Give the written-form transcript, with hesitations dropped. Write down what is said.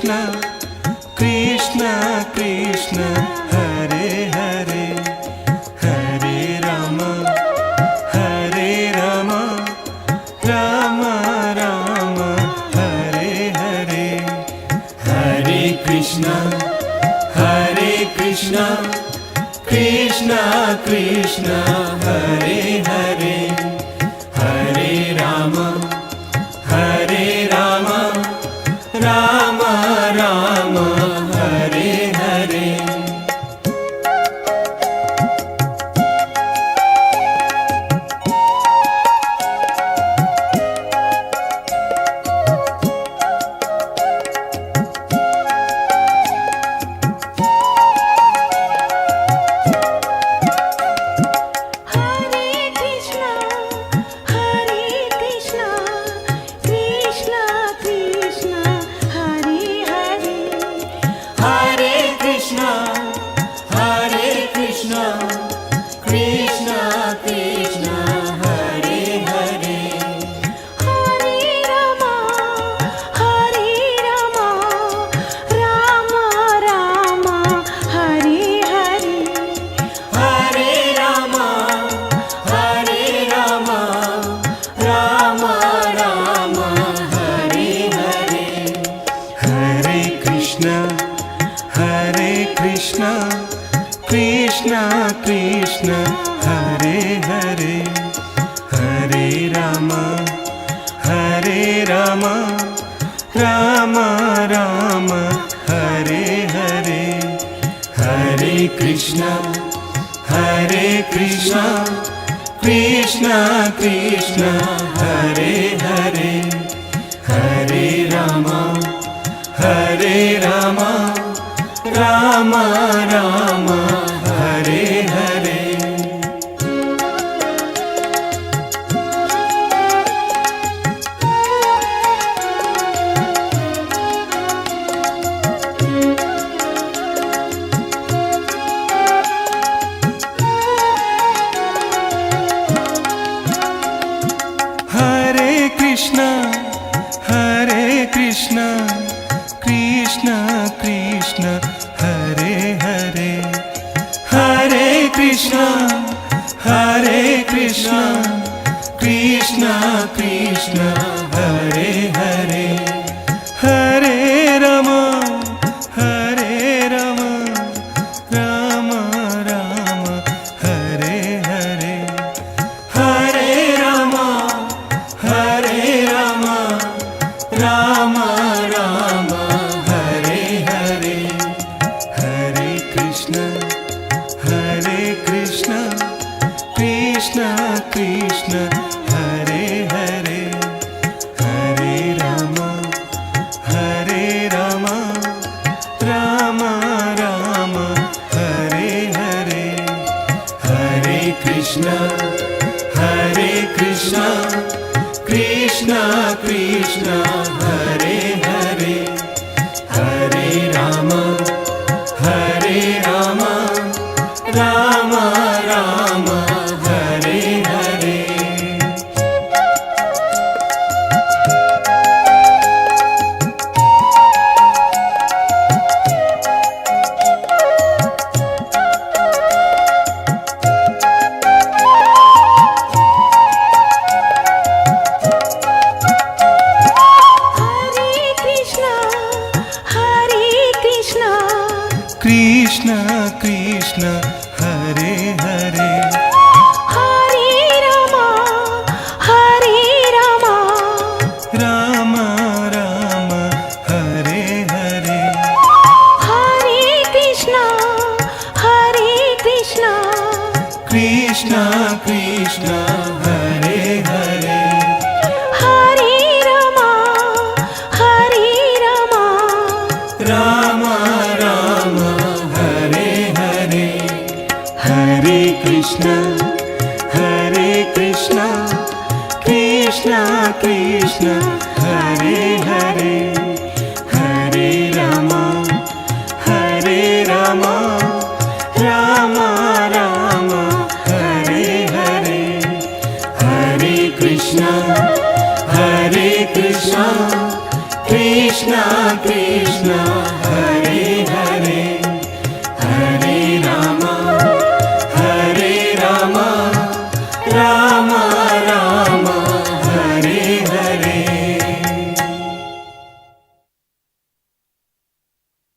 Krishna Krishna Krishna Hare Hare Hare Ram Ram Ram Hare Hare Hare Krishna Krishna Krishna Hare Hare Hare Ram Ram Ram Hare Hare Krishna Krishna Hare Hare Hare Ram Ram Ram Hare Hare Hare Krishna Krishna Krishna Hare Hare Hare Ram Ram Ram Hare Hare Hare Krishna Krishna Krishna Hare Hare Hare Krishna Krishna Krishna Hare Hare Hare Ram Ram Ram Hare Hare Hare Ram Ram Ram Hare Hare Hare Krishna Krishna Krishna Hare Hare Hare Ram Ram Ram Hare Hare Hare Krishna Krishna Krishna Hare Hare Hare Ram Ram Ram Hare Hare Krishna Krishna Hare Hare Hare Ram Ram Ram Hare Hare Hare Krishna Krishna Krishna Hare Hare Hare Ram Ram Ram Hare Hare Hare Krishna Krishna Krishna Hare Hare Hare Ram Ram Ram Hare Hare Hare Krishna Krishna Krishna Krishna